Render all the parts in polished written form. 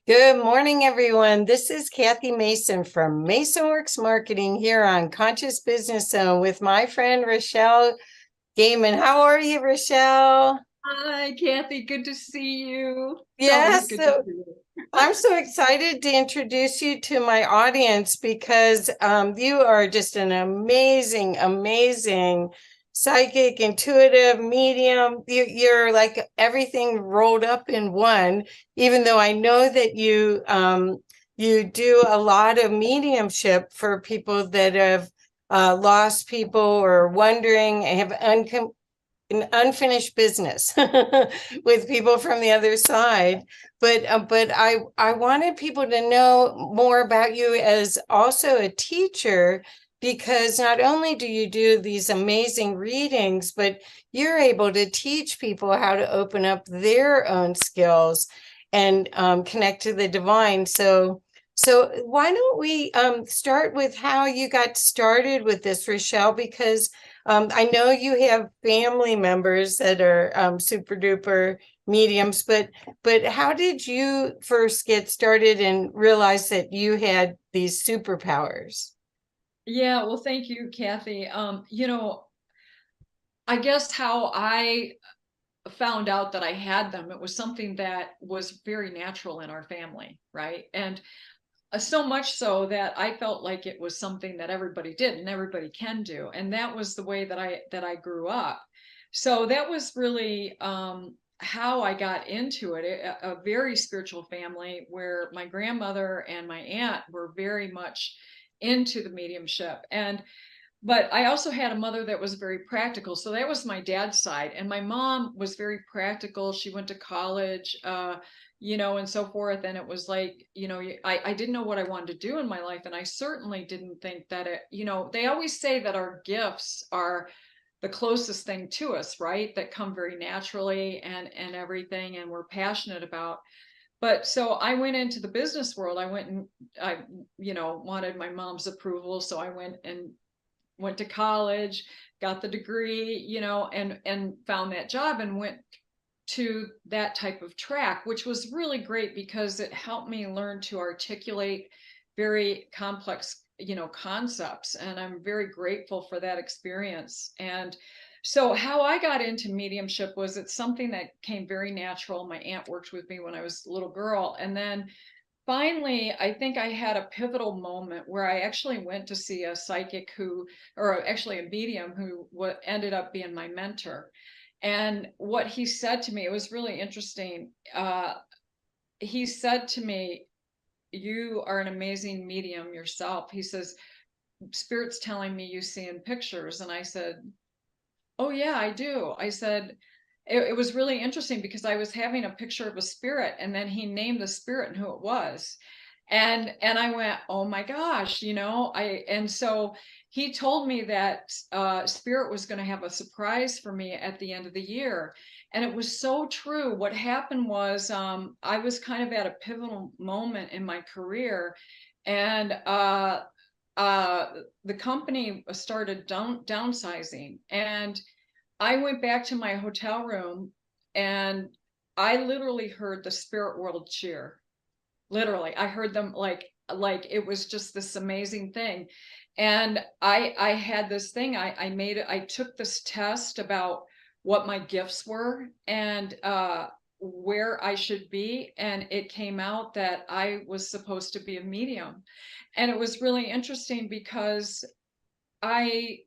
Good morning, everyone. This is Kathy Mason from MasonWorks Marketing here on Conscious Business Zone with my friend Rachelle Gehman. How are you, Rachelle? Hi, Kathy. Good to see you. It's always Yes, good to so see you. I'm so excited to introduce you to my audience because you are just an amazing, amazing psychic, intuitive medium. You're like everything rolled up in one, even though I know that you do a lot of mediumship for people that have lost people or wondering, have an unfinished business with people from the other side. But I wanted people to know more about you as also a teacher, because not only do you do these amazing readings, but you're able to teach people how to open up their own skills and connect to the divine. So why don't we start with how you got started with this, Rochelle? Because I know you have family members that are super duper mediums, but how did you first get started and realize that you had these superpowers? Yeah, well, thank you, Kathy. I guess how I found out that I had them, it was something that was very natural in our family, right? And so much so that I felt like it was something that everybody did and everybody can do. And that was the way that I grew up. So that was really how I got into it. A very spiritual family where my grandmother and my aunt were very much into the mediumship. And but I also had a mother that was very practical. So that was my dad's side. And my mom was very practical. She went to college, and so forth. And it was like, I didn't know what I wanted to do in my life. And I certainly didn't think that they always say that our gifts are the closest thing to us, right? That come very naturally and everything, and we're passionate about. But so I went into the business world. I went and wanted my mom's approval. So I went to college, got the degree, and found that job and went to that type of track, which was really great because it helped me learn to articulate very complex, concepts. And I'm very grateful for that experience. And so how I got into mediumship was it's something that came very natural. My aunt worked with me when I was a little girl. And then finally, I think I had a pivotal moment where I actually went to see a psychic or actually a medium who ended up being my mentor. And what he said to me, it was really interesting. He said to me, "You are an amazing medium yourself." He says, "Spirit's telling me you see in pictures." And I said, "Oh, yeah, I do." I said, it was really interesting because I was having a picture of a spirit and then he named the spirit and who it was. And I went, "Oh my gosh," and so he told me that spirit was going to have a surprise for me at the end of the year. And it was so true. What happened was I was kind of at a pivotal moment in my career, and the company started downsizing, and I went back to my hotel room and I literally heard the spirit world cheer. Literally, I heard them like it was just this amazing thing. And I had this thing. I took this test about what my gifts were and where I should be, and it came out that I was supposed to be a medium. And it was really interesting because I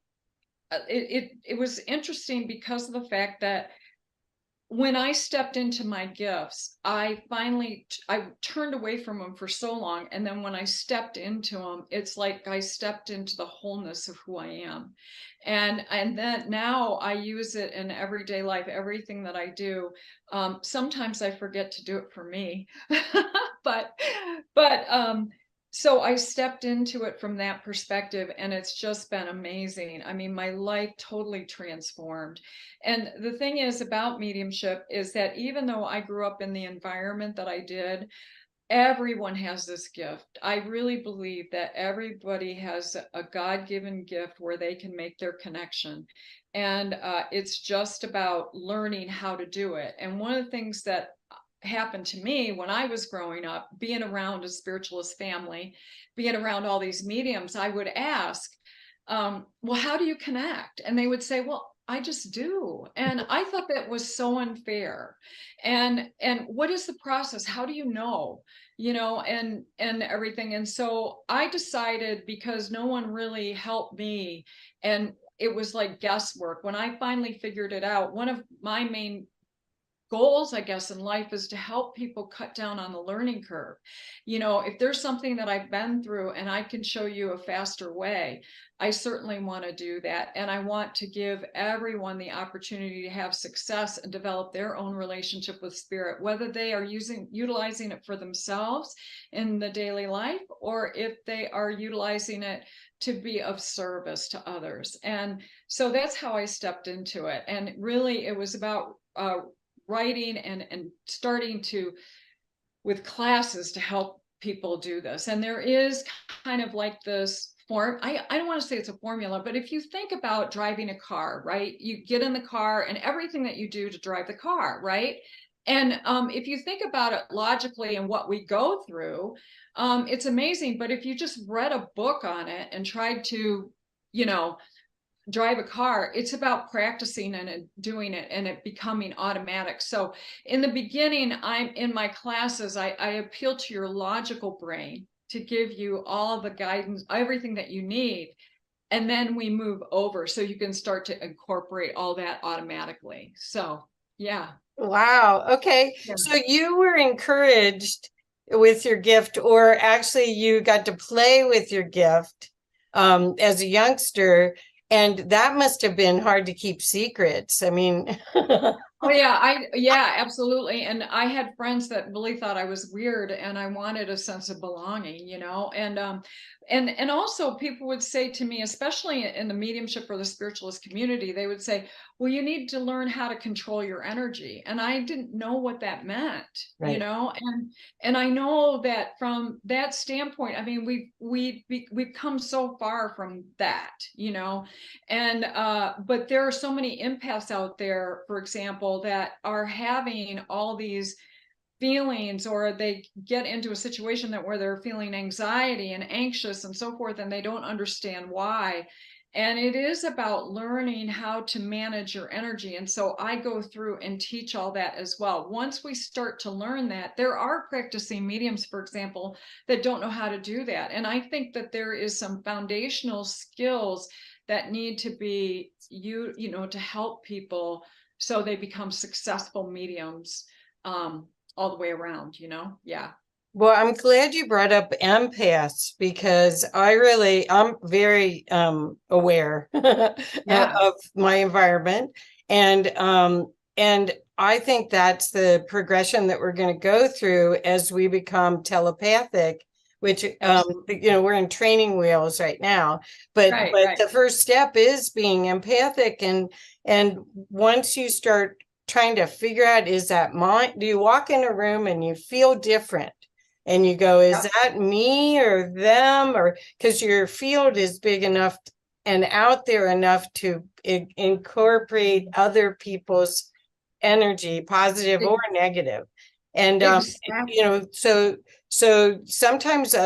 it was interesting because of the fact that when I stepped into my gifts, I turned away from them for so long, and then when I stepped into them, it's like I stepped into the wholeness of who I am. And then now I use it in everyday life, everything that I do. Sometimes I forget to do it for me, but but so I stepped into it from that perspective, and it's just been amazing. I mean, my life totally transformed. And the thing is about mediumship is that even though I grew up in the environment that I did, everyone has this gift. I really believe that everybody has a God-given gift where they can make their connection. And it's just about learning how to do it. And one of the things that happened to me when I was growing up, being around a spiritualist family, being around all these mediums, I would ask, well, how do you connect? And they would say, well, I just do. And I thought that was so unfair. And what is the process? How do you know? And everything. And so I decided, because no one really helped me, and it was like guesswork. When I finally figured it out, one of my main goals, I guess, in life is to help people cut down on the learning curve. If there's something that I've been through and I can show you a faster way, I certainly want to do that. And I want to give everyone the opportunity to have success and develop their own relationship with spirit, whether they are utilizing it for themselves in the daily life, or if they are utilizing it to be of service to others. And so that's how I stepped into it. And really, it was about writing and starting to with classes to help people do this. And there is kind of like this form. I don't want to say it's a formula, but if you think about driving a car, right? You get in the car and everything that you do to drive the car, right? And if you think about it logically and what we go through, it's amazing. But if you just read a book on it and tried to, drive a car, it's about practicing and doing it and it becoming automatic. So in the beginning, I'm in my classes, I appeal to your logical brain to give you all the guidance, everything that you need. And then we move over so you can start to incorporate all that automatically. So yeah. Wow. Okay. Yeah. So you were encouraged with your gift, or actually you got to play with your gift as a youngster, and that must have been hard to keep secrets. I mean, Oh yeah, absolutely. And I had friends that really thought I was weird and I wanted a sense of belonging, and also people would say to me, especially in the mediumship or the spiritualist community, they would say, well, you need to learn how to control your energy. And I didn't know what that meant, right. and I know that from that standpoint, I mean, we've come so far from that, and but there are so many empaths out there, for example, that are having all these feelings, or they get into a situation where they're feeling anxiety and anxious and so forth, and they don't understand why. And it is about learning how to manage your energy. And so I go through and teach all that as well. Once we start to learn that, there are practicing mediums, for example, that don't know how to do that. And I think that there is some foundational skills that need to be to help people so they become successful mediums, all the way around, yeah. Well, I'm glad you brought up empaths, because I'm very aware Yeah. of my environment, and I think that's the progression that we're going to go through as we become telepathic, which we're in training wheels right now, but Right. the first step is being empathic, and once you start trying to figure out, is that mine? Do you walk in a room and you feel different? And you go, is that me or them? Or because your field is big enough and out there enough to incorporate other people's energy, positive or negative. And, Exactly. so sometimes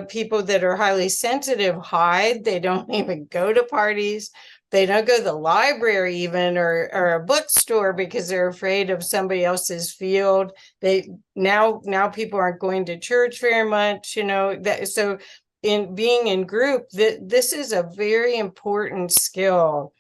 people that are highly sensitive hide. They don't even go to parties. They don't go to the library even, or a bookstore, because they're afraid of somebody else's field. Now people aren't going to church very much, so in being in group, this is a very important skill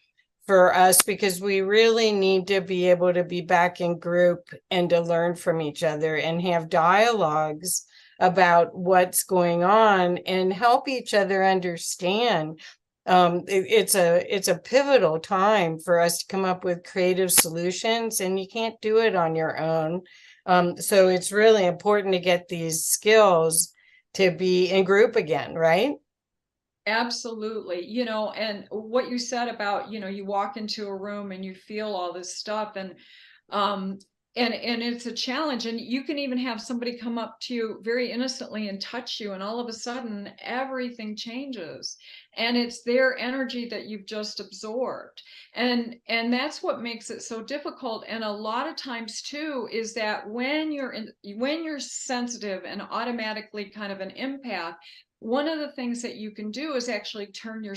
for us, because we really need to be able to be back in group and to learn from each other and have dialogues about what's going on and help each other understand. It's a pivotal time for us to come up with creative solutions, and you can't do it on your own. So it's really important to get these skills to be in group again, right? Absolutely. And what you said about, you walk into a room and you feel all this stuff, and um and it's a challenge, and you can even have somebody come up to you very innocently and touch you, and all of a sudden everything changes, and it's their energy that you've just absorbed. And that's what makes it so difficult. And a lot of times too is that when you're sensitive and automatically kind of an empath, one of the things that you can do is actually turn your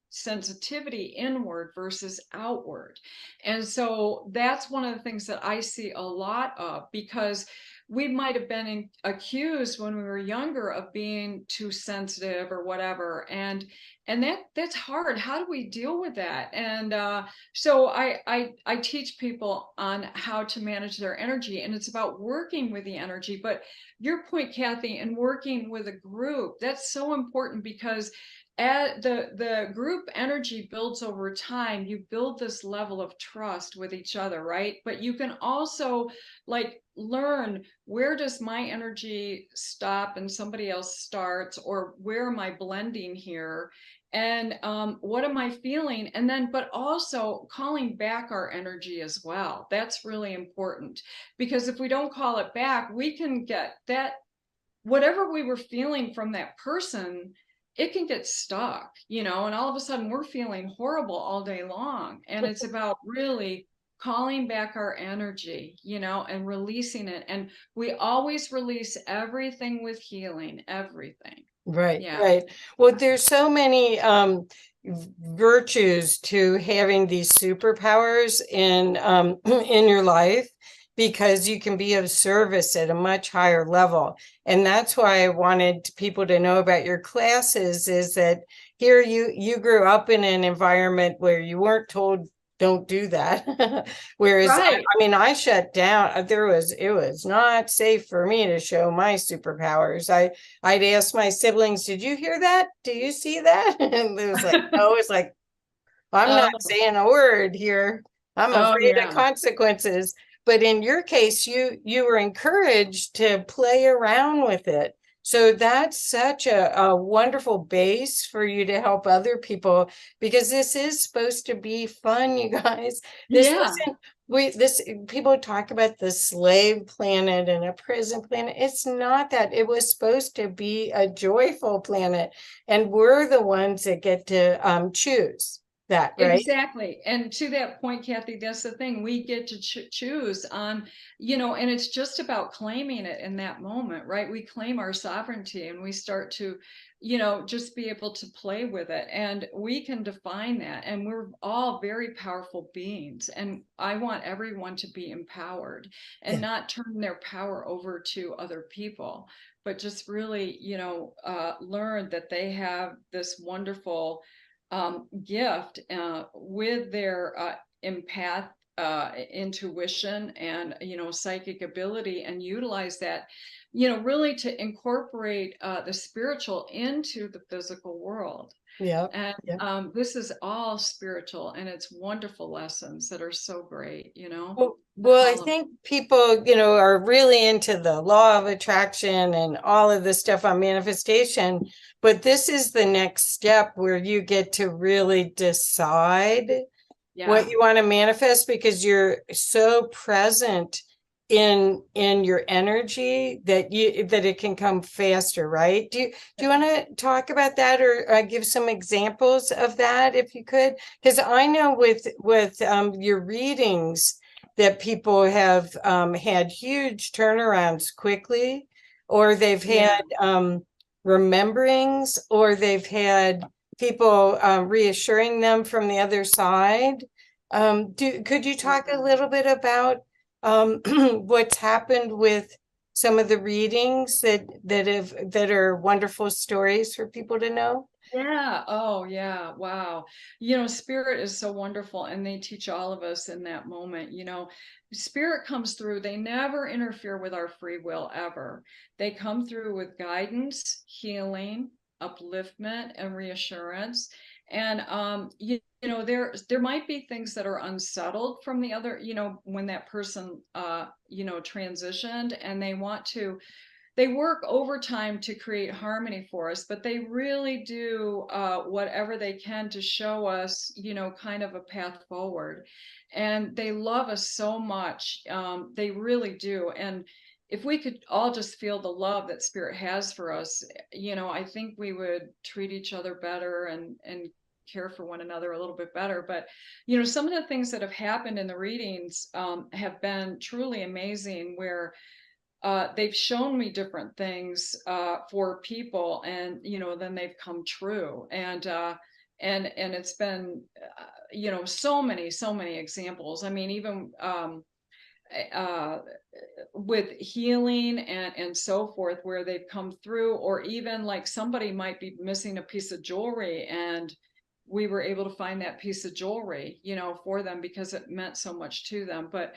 sensitivity inward versus outward. And so that's one of the things that I see a lot of, because we might have been accused when we were younger of being too sensitive or whatever. And that's hard. How do we deal with that? And so I teach people on how to manage their energy, and it's about working with the energy. But your point, Kathy, and working with a group, that's so important, because the group energy builds over time. You build this level of trust with each other, right? But you can also like learn, where does my energy stop and somebody else starts, or where am I blending here, and what am I feeling? And then, but also calling back our energy as well. That's really important, because if we don't call it back, we can get that, whatever we were feeling from that person, it can get stuck, and all of a sudden we're feeling horrible all day long. And it's about really calling back our energy, and releasing it. And we always release everything with healing, everything. Right, Yeah. right. Well, there's so many virtues to having these superpowers in in your life, because you can be of service at a much higher level. And that's why I wanted people to know about your classes, is that here you grew up in an environment where you weren't told don't do that. Whereas Right. I mean, I shut down. It was not safe for me to show my superpowers. I'd ask my siblings, did you hear that? Do you see that? And it was like, no, it's like, I'm not Oh, saying a word here. I'm oh afraid of yeah. consequences. But in your case, you were encouraged to play around with it. So that's such a wonderful base for you to help other people, because this is supposed to be fun, you guys. This Yeah. isn't this people talk about the slave planet and a prison planet. It's not that. It was supposed to be a joyful planet, and we're the ones that get to choose that, right? Exactly. And to that point, Kathy, that's the thing. We get to choose on, and it's just about claiming it in that moment, right? We claim our sovereignty, and we start to, just be able to play with it. And we can define that. And we're all very powerful beings. And I want everyone to be empowered and Yeah. not turn their power over to other people, but just really, learn that they have this wonderful gift with their empath intuition and psychic ability, and utilize that, really to incorporate the spiritual into the physical world. Yeah. And Yeah. this is all spiritual, and it's wonderful lessons that are so great, Well, I all of think people, are really into the law of attraction and all of this stuff on manifestation, but this is the next step where you get to really decide what yeah. you want to manifest, because you're so present in your energy that it can come faster, right? Do you want to talk about that, or give some examples of that if you could? Because I know with your readings that people have had huge turnarounds quickly, or they've Yeah. had rememberings, or they've had people reassuring them from the other side. Could you talk a little bit about what's happened with some of the readings that are wonderful stories for people to know? Yeah. Oh, yeah. Wow. Spirit is so wonderful, and they teach all of us in that moment. Spirit comes through. They never interfere with our free will ever. They come through with guidance, healing, upliftment, and reassurance. And there might be things that are unsettled from the other, when that person transitioned, and they want to they work overtime to create harmony for us, but they really do whatever they can to show us, kind of a path forward. And they love us so much. They really do. And if we could all just feel the love that Spirit has for us, I think we would treat each other better and care for one another a little bit better. But, some of the things that have happened in the readings have been truly amazing, where they've shown me different things for people, and then they've come true. And it's been so many examples. I mean, even uh, with healing and so forth, where they've come through, or even like somebody might be missing a piece of jewelry, and we were able to find that piece of jewelry, for them, because it meant so much to them. But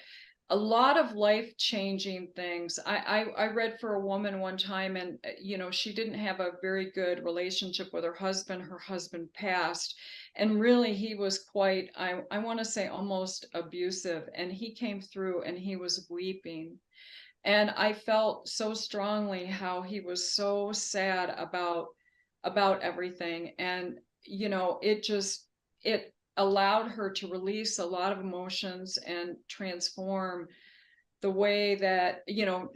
a lot of life-changing things. I read for a woman one time, and she didn't have a very good relationship with her husband. Her husband passed, and really he was quite, I want to say, almost abusive. And he came through and he was weeping. And I felt so strongly how he was so sad about everything. And it allowed her to release a lot of emotions and transform the way that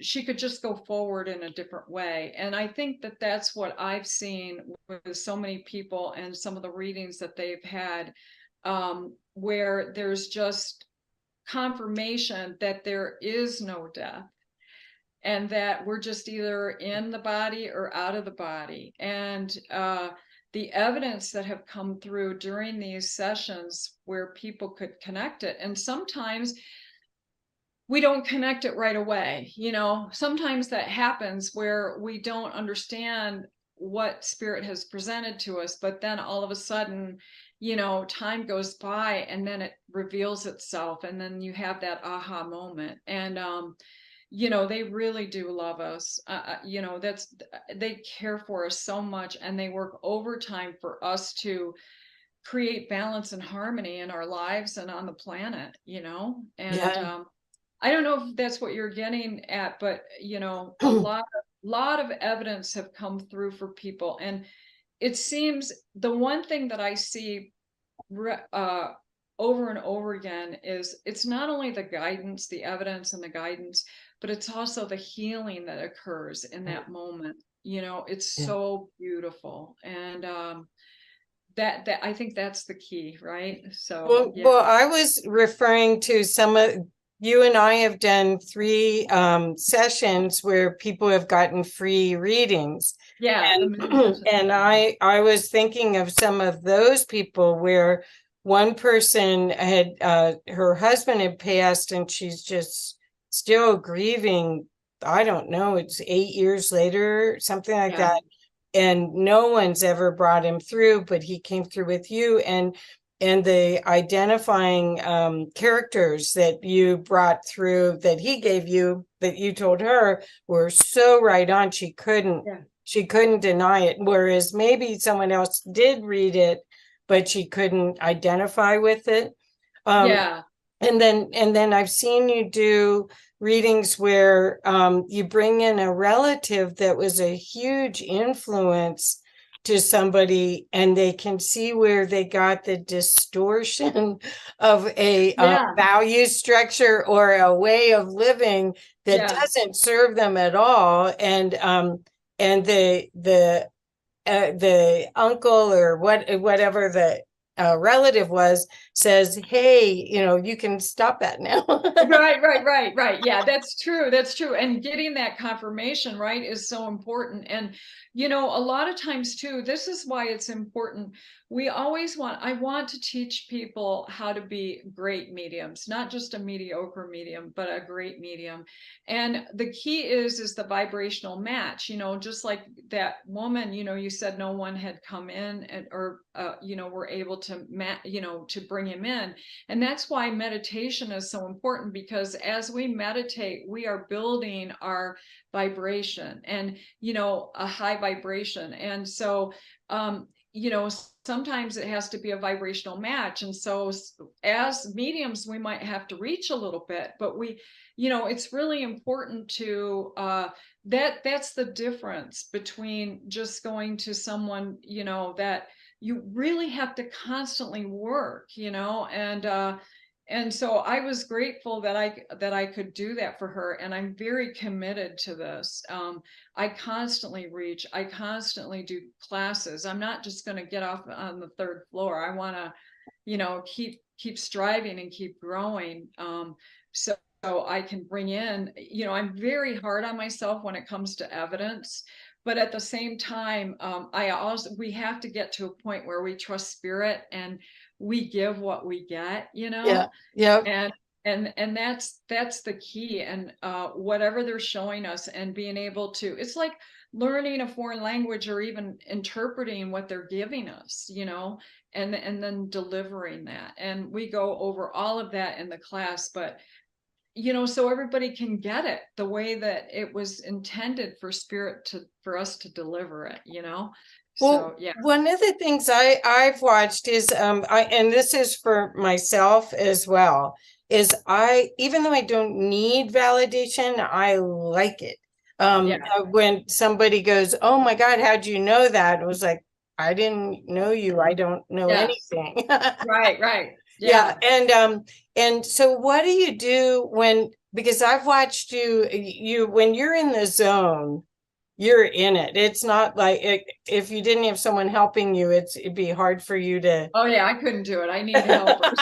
she could just go forward in a different way. And I think that that's what I've seen with so many people and some of the readings that they've had, where there's just confirmation that there is no death, and that we're just either in the body or out of the body. And the evidence that have come through during these sessions, where people could connect it. And sometimes we don't connect it right away. Sometimes that happens where we don't understand what Spirit has presented to us, but then all of a sudden, time goes by, and then it reveals itself, and then you have that aha moment. And they really do love us. They care for us so much, and they work overtime for us to create balance and harmony in our lives and on the planet. And Yeah. I don't know if that's what you're getting at, but a lot of evidence have come through for people. And it seems the one thing that I see over and over again is, it's not only the guidance, the evidence and the guidance, but it's also the healing that occurs in that moment. It's Yeah. so beautiful. And that I think that's the key, right? So yeah. Well, I was referring to some of you and I have done 3 sessions where people have gotten free readings. Yeah, the And, musicians. and I was thinking of some of those people where one person had her husband had passed, and she's just still grieving. I don't know, it's 8 years later, something like Yeah. that. And no one's ever brought him through, but he came through with you. And the identifying characters that you brought through, that he gave you, that you told her, were so right on. She couldn't deny it. Whereas maybe someone else did read it, but she couldn't identify with it. Yeah. And then I've seen you do readings where you bring in a relative that was a huge influence to somebody, and they can see where they got the distortion of a value structure or a way of living that doesn't serve them at all. And the uncle or whatever the relative was says, hey, you can stop that now. Right. Yeah, that's true. And getting that confirmation, right, is so important. And, a lot of times too, this is why it's important. I want to teach people how to be great mediums, not just a mediocre medium, but a great medium. And the key is the vibrational match, just like that woman, you said no one had come in or were able to to bring him in. And that's why meditation is so important, because as we meditate, we are building our vibration, and, a high vibration. And so, sometimes it has to be a vibrational match. And so as mediums, we might have to reach a little bit, but it's really important to, that's the difference between just going to someone, that you really have to constantly work, and so I was grateful that I could do that for her, and I'm very committed to this. I constantly reach, I constantly do classes. I'm not just going to get off on the third floor. I want to, keep striving and keep growing. So I can bring in, I'm very hard on myself when it comes to evidence, but at the same time, we have to get to a point where we trust spirit and we give what we get, Yeah. Yeah. and that's the key. And whatever they're showing us, and being able to, it's like learning a foreign language, or even interpreting what they're giving us, and then delivering that. And we go over all of that in the class, but so everybody can get it the way that it was intended for spirit for us to deliver it, Well, so yeah. one of the things I've watched is and this is for myself as well, is even though I don't need validation, I like it. Yeah. When somebody goes, "Oh my God, how'd you know that?" It was like, I didn't know you. I don't know anything. Right. Yeah. And so what do you do because I've watched you when you're in the zone, you're in it. It's not like if you didn't have someone helping you, it'd be hard for you to. Oh yeah, I couldn't do it. I need helpers.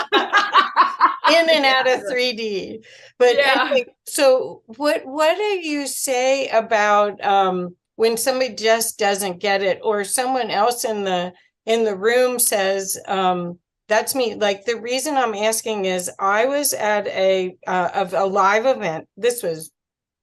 In and out of 3D. But yeah. anyway, so what do you say about when somebody just doesn't get it, or someone else in the room says, that's me. Like, the reason I'm asking is I was at a live event. This was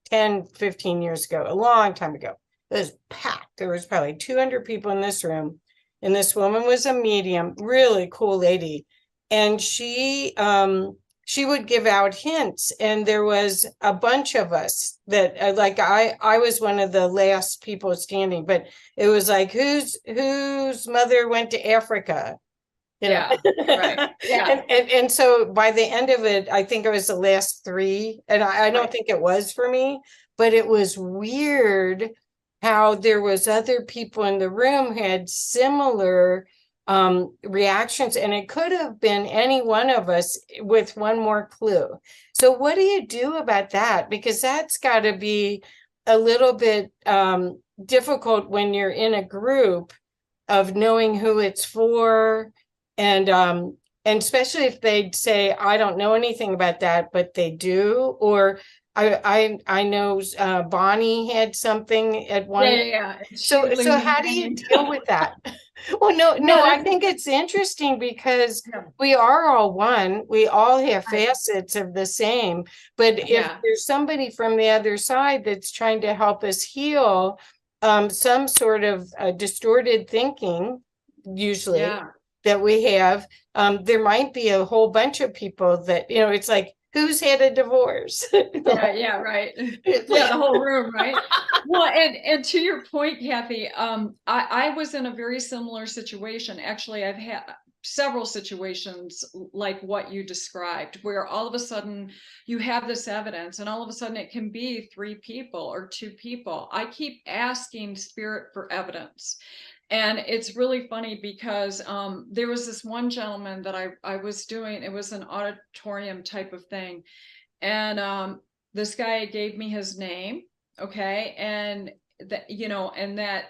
10, 15 years ago, a long time ago. It was packed. There was probably 200 people in this room. And this woman was a medium, really cool lady. And she would give out hints. And there was a bunch of us that I was one of the last people standing, but it was like, whose mother went to Africa? Yeah, right. Yeah. And so by the end of it, I think it was the last three, and I don't think it was for me, but it was weird how there was other people in the room who had similar reactions, and it could have been any one of us with one more clue. So what do you do about that? Because that's got to be a little bit difficult when you're in a group of knowing who it's for. And especially if they'd say, I don't know anything about that, but they do. Or I know Bonnie had something at one. Yeah. So how do you deal with that? Well, no, I think it's interesting because we are all one. We all have facets of the same. But if there's somebody from the other side that's trying to help us heal some sort of distorted thinking, usually, that we have, there might be a whole bunch of people that, it's like, who's had a divorce? Yeah, right. Yeah, the whole room, right? Well, and to your point, Kathy, I was in a very similar situation. Actually, I've had several situations like what you described, where all of a sudden you have this evidence, and all of a sudden it can be 3 people or 2 people. I keep asking spirit for evidence. And it's really funny because there was this one gentleman that I was doing, it was an auditorium type of thing. And this guy gave me his name. Okay. And that, and that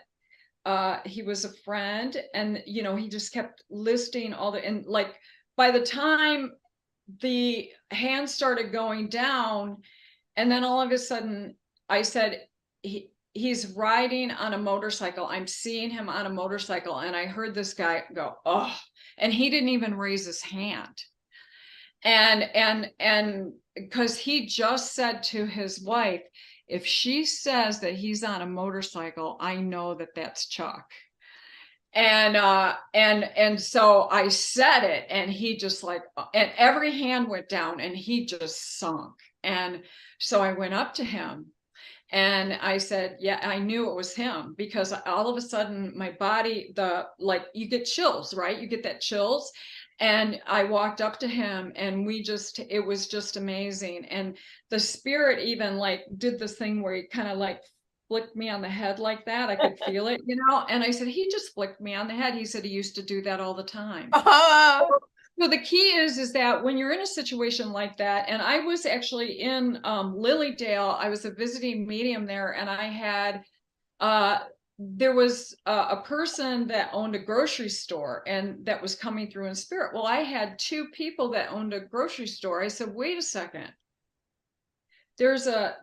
he was a friend, and, he just kept listing and like, by the time the hands started going down, and then all of a sudden I said, he's riding on a motorcycle. I'm seeing him on a motorcycle. And I heard this guy go, oh, and he didn't even raise his hand. And because he just said to his wife, if she says that he's on a motorcycle, I know that that's Chuck. And so I said it, and he just like, and every hand went down, and he just sunk. And so I went up to him, And I said, yeah, I knew it was him, because all of a sudden my body, you get chills, right? You get that chills. And I walked up to him, and it was just amazing. And the spirit even like did this thing where he kind of like flicked me on the head like that. I could feel it, and I said, he just flicked me on the head. He said he used to do that all the time. So the key is that when you're in a situation like that, and I was actually in Lilydale, I was a visiting medium there, and I had there was a person that owned a grocery store, and that was coming through in spirit. Well, I had two people that owned a grocery store. I said, wait a second. There's a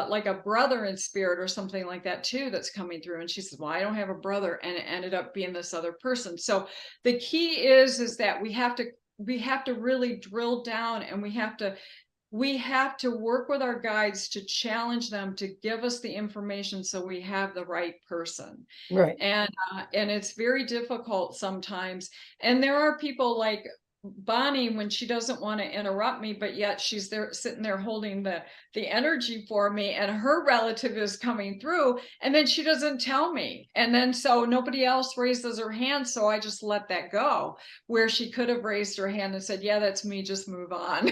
like a brother in spirit or something like that too that's coming through. And she said, well, I don't have a brother. And it ended up being this other person. So the key is that we have to really drill down, and we have to work with our guides to challenge them to give us the information so we have the right person. Right. And it's very difficult sometimes. And there are people like Bonnie, when she doesn't want to interrupt me, but yet she's there sitting there holding the energy for me, and her relative is coming through, and then she doesn't tell me. And then so nobody else raises her hand, so I just let that go, where she could have raised her hand and said, yeah, that's me, just move on.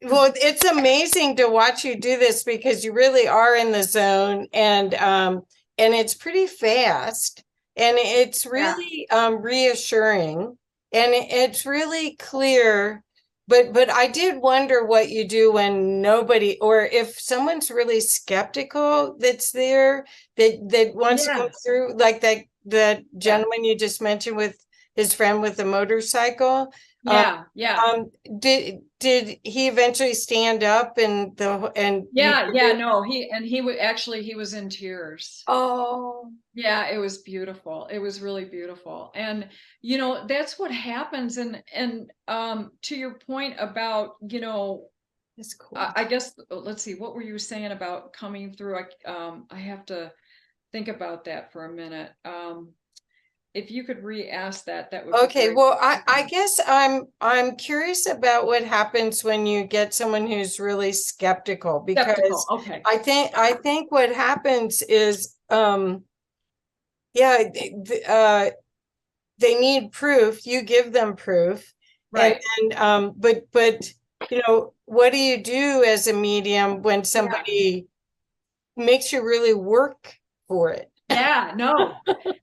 Well, it's amazing to watch you do this, because you really are in the zone, and it's pretty fast, and it's really reassuring, and it's really clear. But I did wonder what you do when nobody, or if someone's really skeptical that's there, that wants to go through, like that gentleman you just mentioned with his friend with the motorcycle. Did he eventually stand up and no, he was in tears. Oh, yeah, it was beautiful. It was really beautiful. And that's what happens. And to your point about that's cool. I guess, let's see, what were you saying about coming through? I have to think about that for a minute. If you could re-ask that would be Okay. great. Well, I guess I'm curious about what happens when you get someone who's really skeptical, because Okay. I think what happens is they need proof. You give them proof. Right. And but what do you do as a medium when somebody makes you really work for it? Yeah, no.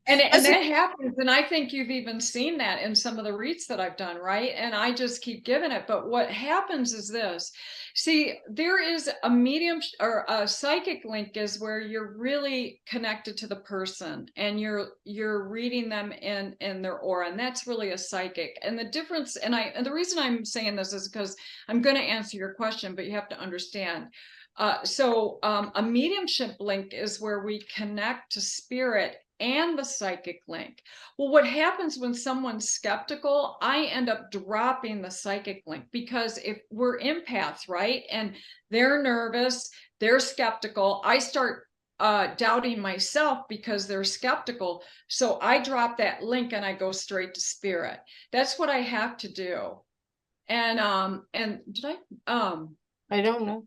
And that happens. And I think you've even seen that in some of the reads that I've done, right? And I just keep giving it. But what happens is this. See, there is a medium or a psychic link is where you're really connected to the person, and you're reading them in their aura. And that's really a psychic. And the difference, and the reason I'm saying this is because I'm going to answer your question, but you have to understand. So a mediumship link is where we connect to spirit and the psychic link. Well, what happens when someone's skeptical, I end up dropping the psychic link, because if we're empaths, right, and they're nervous, they're skeptical, I start doubting myself because they're skeptical. So I drop that link and I go straight to spirit. That's what I have to do. And did I don't know.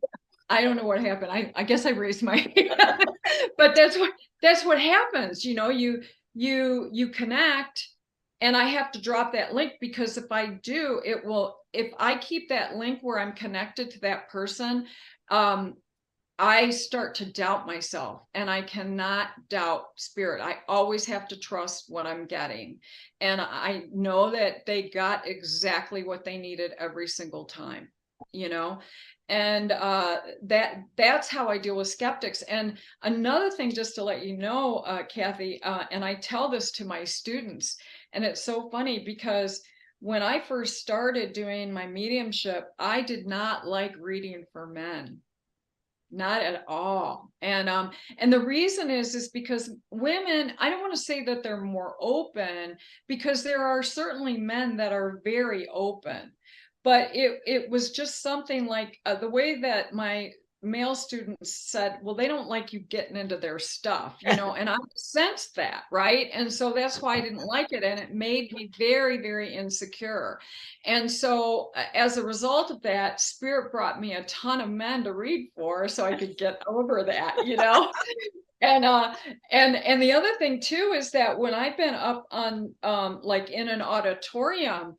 I don't know what happened. I guess I raised my hand. But that's what happens. You connect, and I have to drop that link, because if I do, if I keep that link where I'm connected to that person, I start to doubt myself, and I cannot doubt spirit. I always have to trust what I'm getting. And I know that they got exactly what they needed every single time, and that's how I deal with skeptics. And another thing, just to let you know, Kathy, and I tell this to my students, and it's so funny, because when I first started doing my mediumship, I did not like reading for men. Not at all. And the reason is because women, I don't want to say that they're more open, because there are certainly men that are very open. But it was just something like the way that male students said, well, they don't like you getting into their stuff, you know, and I sensed that, right? And so that's why I didn't like it. And it made me very, very insecure. And so as a result of that, Spirit brought me a ton of men to read for so I could get over that, you know? And the other thing too is that when I've been up on like in an auditorium,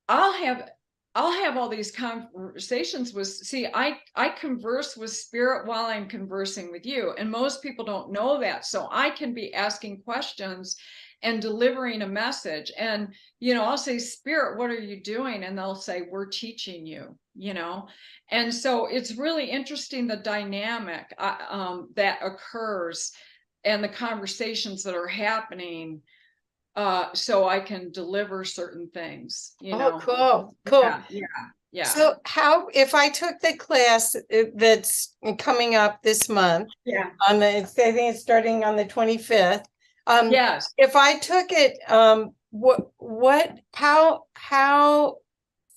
I'll have I'll have all these conversations with, see, I converse with Spirit while I'm conversing with you, and most people don't know that. So I can be asking questions and delivering a message, and you know, I'll say, Spirit, what are you doing? And they'll say, we're teaching you, you know. And so it's really interesting, the dynamic that occurs and the conversations that are happening, so I can deliver certain things, you Oh, know. cool. Yeah. So how, if I took the class that's coming up this month Yeah. on the, I think it's starting on the 25th. Yes. If I took it, how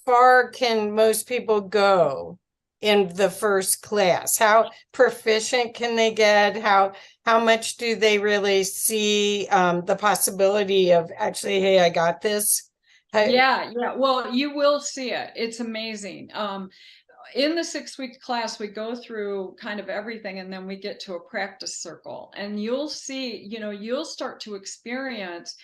far can most people go in the first class? How proficient can they get? How much do they really see the possibility of actually, hey, I got this? Yeah. Well, you will see it. It's amazing. In the 6-week class, we go through kind of everything, and then we get to a practice circle, and you'll see, you know, you'll start to experience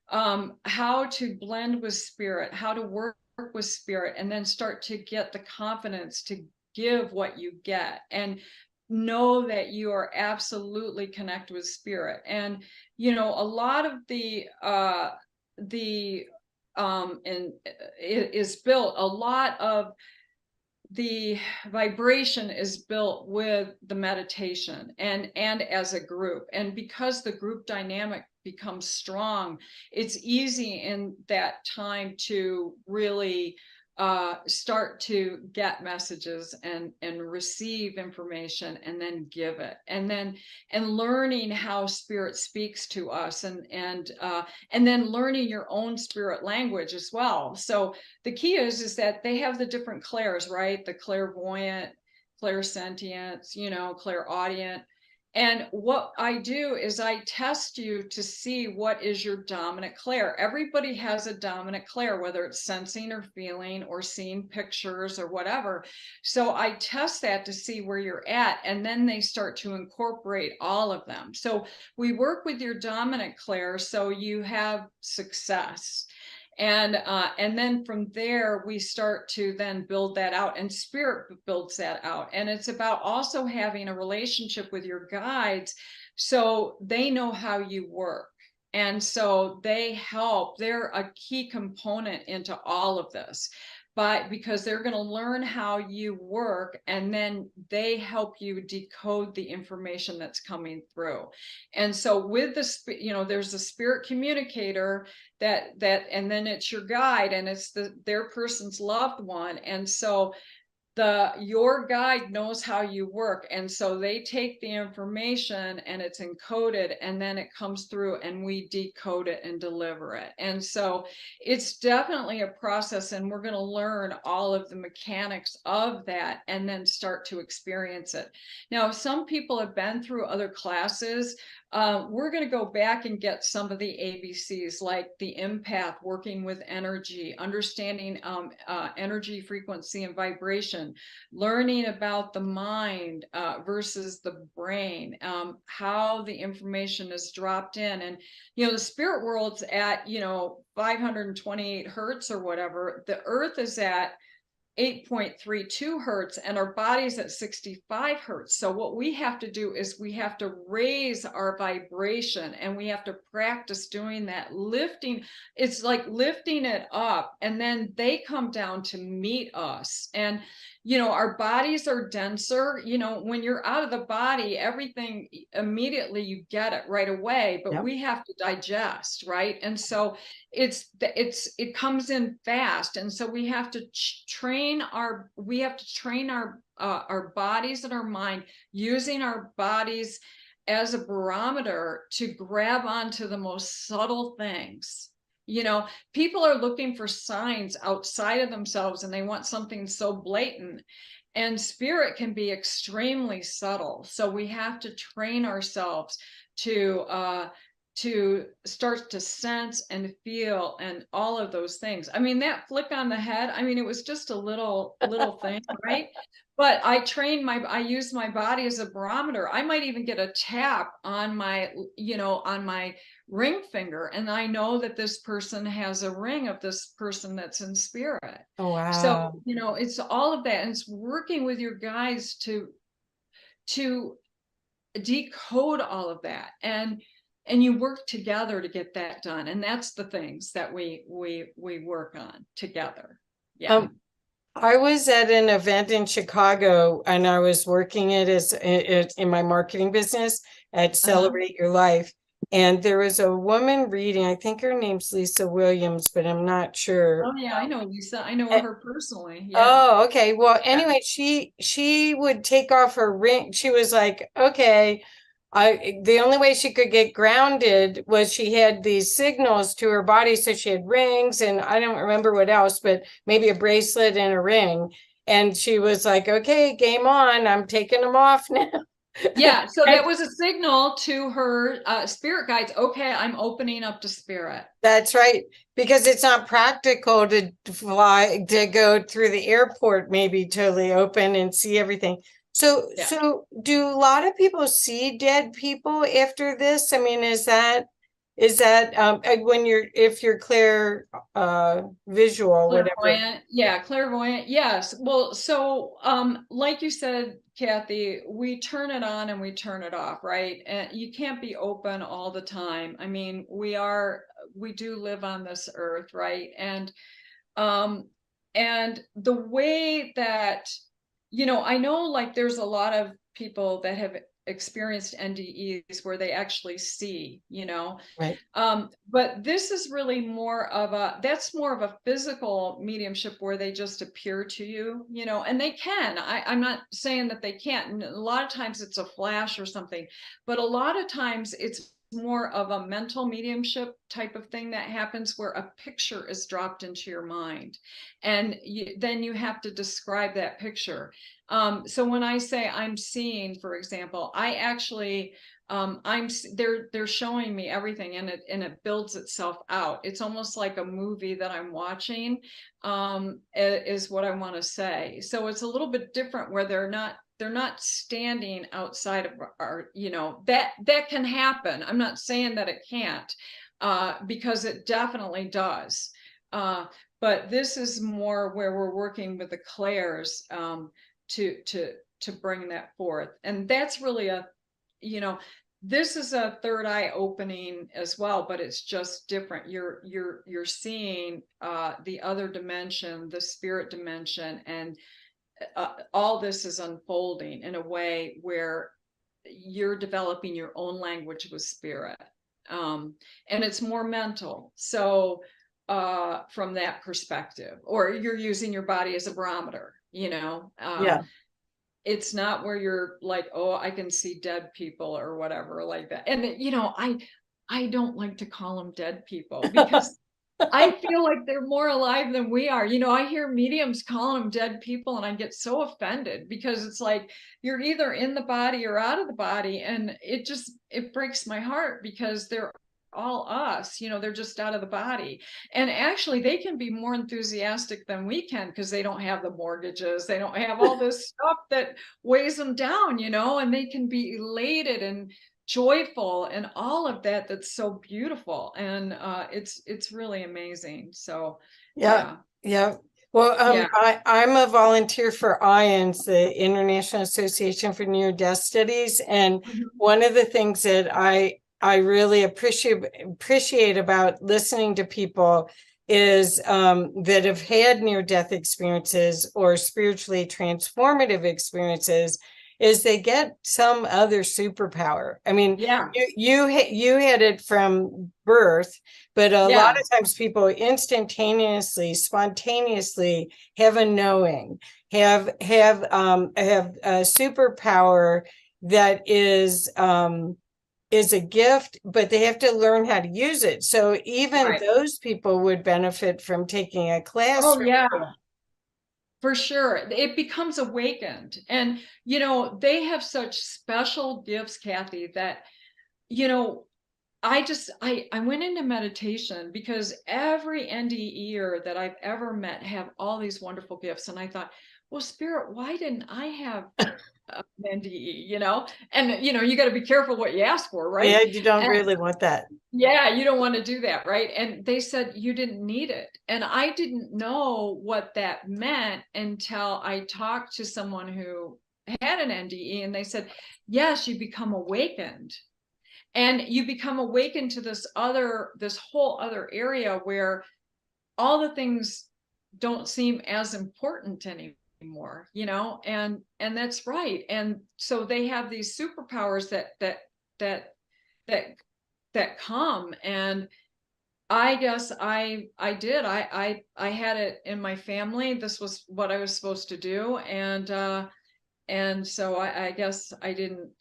how to blend with Spirit, how to work with Spirit, and then start to get the confidence to give what you get, and know that you are absolutely connected with Spirit. And you know, a lot of the and it is built, a lot of the vibration is built with the meditation and as a group. And because the group dynamic becomes strong, it's easy in that time to really start to get messages and receive information and then give it, and learning how Spirit speaks to us, and then learning your own spirit language as well. So the key is that they have the different clairs, right? The clairvoyant, clairsentient, you know, clairaudient. And what I do is I test you to see what is your dominant clair. Everybody has a dominant clair, whether it's sensing or feeling or seeing pictures or whatever. So I test that to see where you're at, and then they start to incorporate all of them. So we work with your dominant clair so you have success. And then from there we start to then build that out, and Spirit builds that out. And it's about also having a relationship with your guides so they know how you work, and so they help, they're a key component into all of this, but because they're going to learn how you work, and then they help you decode the information that's coming through. And so with the, you know, there's a Spirit communicator that and then it's your guide, and it's their person's loved one. And so your guide knows how you work, and so they take the information and it's encoded, and then it comes through and we decode it and deliver it. And so it's definitely a process, and we're going to learn all of the mechanics of that and then start to experience it. Now, some people have been through other classes. We're going to go back and get some of the ABCs, like the empath, working with energy, understanding energy, frequency, and vibration, learning about the mind versus the brain, how the information is dropped in. And, you know, the spirit world's at, you know, 528 hertz or whatever. The earth is at 8.32 hertz, and our body's at 65 hertz. So what we have to do is we have to raise our vibration, and we have to practice doing that, lifting. It's like lifting it up, and then they come down to meet us. And you know, our bodies are denser. You know, when you're out of the body, everything immediately you get it right away, but we have to digest, right? And so it comes in fast, and so we have to train our bodies and our mind, using our bodies as a barometer to grab onto the most subtle things, People are looking for signs outside of themselves, and they want something so blatant. And spirit can be extremely subtle. So we have to train ourselves to start to sense and feel and all of those things. I mean, that flick on the head, I mean, it was just a little thing, right? But I use my body as a barometer. I might even get a tap on my ring finger, and I know that this person has a ring of this person that's in spirit. Oh, So, wow. it's all of that, and it's working with your guides to decode all of that, and you work together to get that done. And that's the things that we work on together. Yeah. I was at an event in Chicago, and I was working it as in my marketing business at Celebrate Your Life. And there was a woman reading, I think her name's Lisa Williams, but I'm not sure. Oh yeah, I know Lisa. I know Eh, her personally. Yeah. Oh, okay. Well, anyway, she would take off her ring. She was like, okay, the only way she could get grounded was she had these signals to her body. So she had rings, and I don't remember what else, but maybe a bracelet and a ring. And she was like, okay, game on. I'm taking them off now. Yeah, so that was a signal to her spirit guides. Okay, I'm opening up to spirit. That's right. Because it's not practical to fly, to go through the airport, maybe totally open and see everything. So, Yeah. so do a lot of people see dead people after this? I mean, is that when if you're visual, whatever. Clairvoyant. Yeah, clairvoyant. Yes. Well, so like you said, Kathy, we turn it on and we turn it off, right? And you can't be open all the time. I mean, we do live on this earth, right? Um and the way that, I know, like, there's a lot of people that have experienced NDEs where they actually see, Right. but this is really that's more of a physical mediumship where they just appear to you, and they can. I'm not saying that they can't. And a lot of times it's a flash or something, but a lot of times it's more of a mental mediumship type of thing that happens, where a picture is dropped into your mind, and then you have to describe that picture. So when I say I'm seeing, for example, I actually they're showing me everything, and it builds itself out. It's almost like a movie that I'm watching, is what I want to say. So it's a little bit different, where they're not standing outside of our, that can happen. I'm not saying that it can't, because it definitely does. But this is more where we're working with the clairs, to bring that forth. And that's really this is a third eye opening as well, but it's just different. You're seeing the other dimension, the spirit dimension, and all this is unfolding in a way where you're developing your own language with spirit, and it's more mental. So from that perspective, or you're using your body as a barometer, Yeah. it's not where you're like, oh, I can see dead people or whatever like that. And I don't like to call them dead people, because I feel like they're more alive than we are. I hear mediums calling them dead people, and I get so offended, because it's like, you're either in the body or out of the body. And it breaks my heart, because they're all us, they're just out of the body. And actually, they can be more enthusiastic than we can, because they don't have the mortgages, they don't have all this stuff that weighs them down, and they can be elated and joyful and all of that. That's so beautiful. And it's really amazing. So Yeah. Yeah. Well, yeah. I'm a volunteer for IONS, the International Association for Near-Death Studies. And Mhm. one of the things that I really appreciate about listening to people is that have had near-death experiences or spiritually transformative experiences, is they get some other superpower. I mean, Yeah. you had it from birth, but a lot Yeah. of times people instantaneously, spontaneously have a knowing, have a superpower that is is a gift, but they have to learn how to use it. So even Right. those people would benefit from taking a class. Oh, yeah, for sure. It becomes awakened. And, they have such special gifts, Kathy, that, you know, I went into meditation because every NDEer that I've ever met have all these wonderful gifts. And I thought, well, Spirit, why didn't I have an NDE, And, you got to be careful what you ask for, right? Yeah, you don't And really want that. yeah, you don't want to do that, right? And they said you didn't need it. And I didn't know what that meant until I talked to someone who had an NDE, and they said, yes, you become awakened. And you become awakened to this whole other area where all the things don't seem as important anymore, and that's right. And so they have these superpowers that that come. And I guess I did. I had it in my family. This was what I was supposed to do. And so I guess I didn't,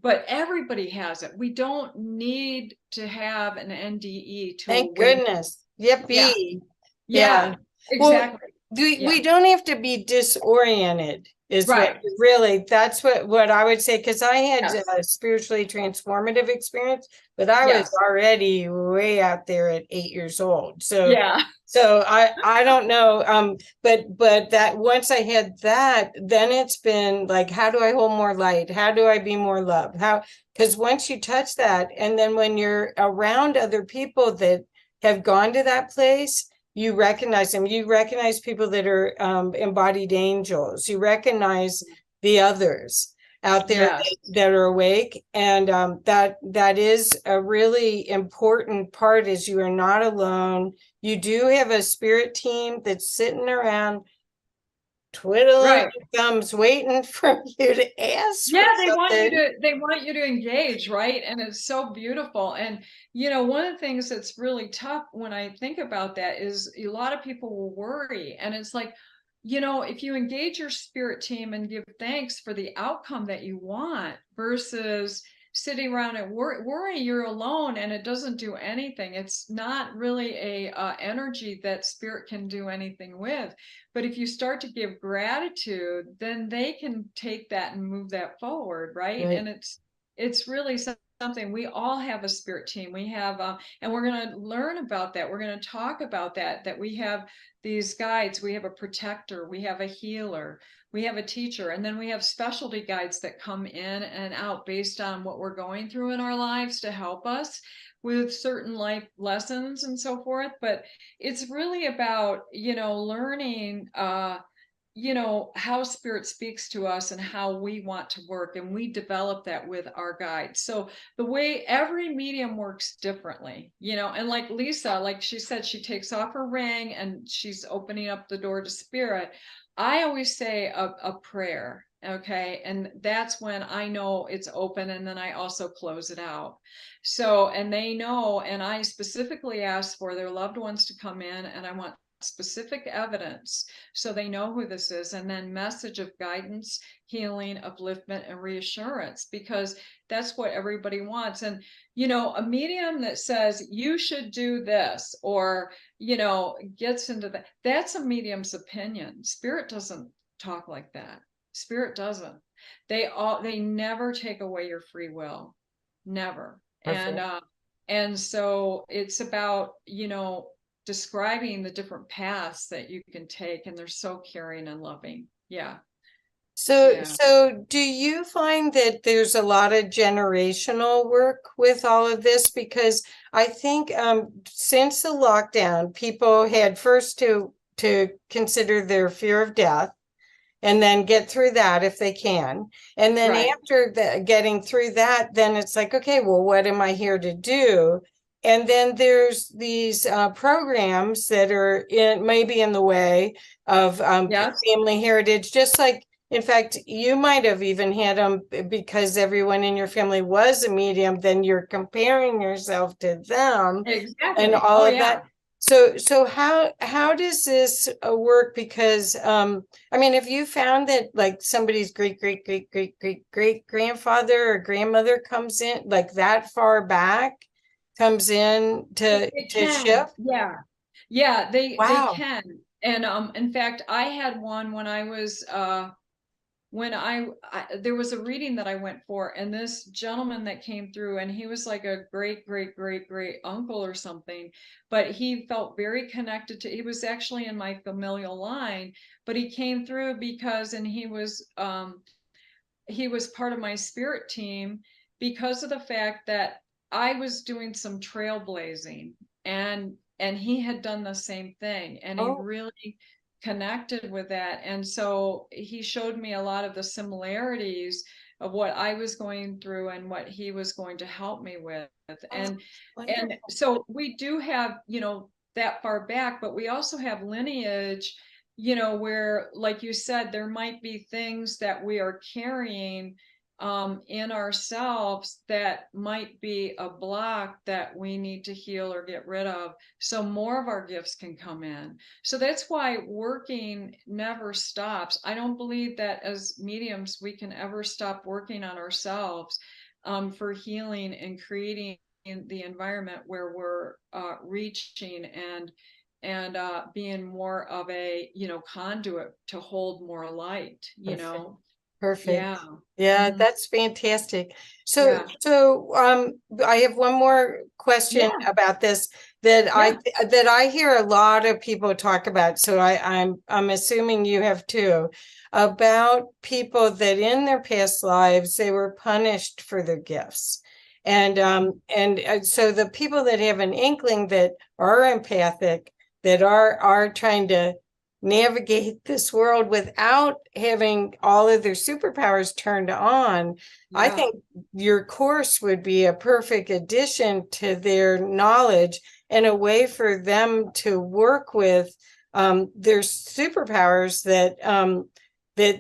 but everybody has it. We don't need to have an NDE to Thank awaken. goodness. Yeah. Yippee. Yeah. Yeah, Well, exactly. we, Yeah. we don't have to be disoriented is what Right. really, that's what I would say. Because I had Yes. a spiritually transformative experience, but I was Yes. already way out there at 8 years old. So Yeah. I don't know. But that once I had that, then it's been like, how do I hold more light? How do I be more love? Because once you touch that, and then when you're around other people that have gone to that place, you recognize them. You recognize people that are embodied angels. You recognize the others out there Yes. that are awake, and that is a really important part. Is you are not alone. You do have a spirit team that's sitting around twiddling Right. their thumbs, waiting for you to ask for Yeah, something. they want you to engage, right? And it's so beautiful. And one of the things that's really tough when I think about that is a lot of people will worry. And it's like, if you engage your spirit team and give thanks for the outcome that you want versus sitting around and worry, you're alone and it doesn't do anything. It's not really a energy that spirit can do anything with. But if you start to give gratitude, then they can take that and move that forward, right? Right. And it's really something. We all have a spirit team. We have, and we're going to learn about that. We're going to talk about that we have these guides. We have a protector. We have a healer. We have a teacher. And then we have specialty guides that come in and out based on what we're going through in our lives to help us with certain life lessons and so forth. But it's really about, learning, how spirit speaks to us and how we want to work. And we develop that with our guides. So the way every medium works differently, and like Lisa, like she said, she takes off her ring and she's opening up the door to spirit. I always say a prayer. Okay. And that's when I know it's open. And then I also close it out. So, and they know, and I specifically ask for their loved ones to come in, and I want specific evidence so they know who this is, and then message of guidance, healing, upliftment, and reassurance, because that's what everybody wants. And a medium that says you should do this, or gets into that, that's a medium's opinion. Spirit doesn't talk like that. Spirit doesn't. They never take away your free will. Never. Perfect. And so it's about describing the different paths that you can take, and they're so caring and loving. Yeah. So do you find that there's a lot of generational work with all of this? Because I think since the lockdown, people had first to consider their fear of death, and then get through that if they can. And then Right. after getting through that, then it's like, okay, well, what am I here to do? And then there's these programs that are maybe in the way of Yes. family heritage, just like, in fact, you might have even had them because everyone in your family was a medium, then you're comparing yourself to them and Exactly. all Oh, of yeah. that. So how does this work? Because I mean, have you found that like somebody's great grandfather or grandmother comes in like that far back, comes in It to can, shift? yeah. Yeah, they Wow. can. And in fact, I had one when I was when there was a reading that I went for, and this gentleman that came through, and he was like a great uncle or something, but he felt very connected to, he was actually in my familial line, but he came through because, and he was part of my spirit team because of the fact that I was doing some trailblazing, and he had done the same thing, and he Oh, really connected with that. And so he showed me a lot of the similarities of what I was going through and what he was going to help me with. oh, And wonderful. so we do have, that far back, but we also have lineage, where, like you said, there might be things that we are carrying in ourselves that might be a block that we need to heal or get rid of, so more of our gifts can come in. So that's why working never stops. I don't believe that as mediums we can ever stop working on ourselves for healing and creating the environment where we're reaching and being more of a conduit to hold more light. Perfect. Yeah. Perfect. Yeah, Hmm. that's fantastic. So, Yeah. I have one more question Yeah. about this Yeah. that I hear a lot of people talk about. So I'm assuming you have too, about people that in their past lives they were punished for their gifts. And so the people that have an inkling that are empathic, that are trying to navigate this world without having all of their superpowers turned on, I Yeah. think your course would be a perfect addition to their knowledge and a way for them to work with their superpowers that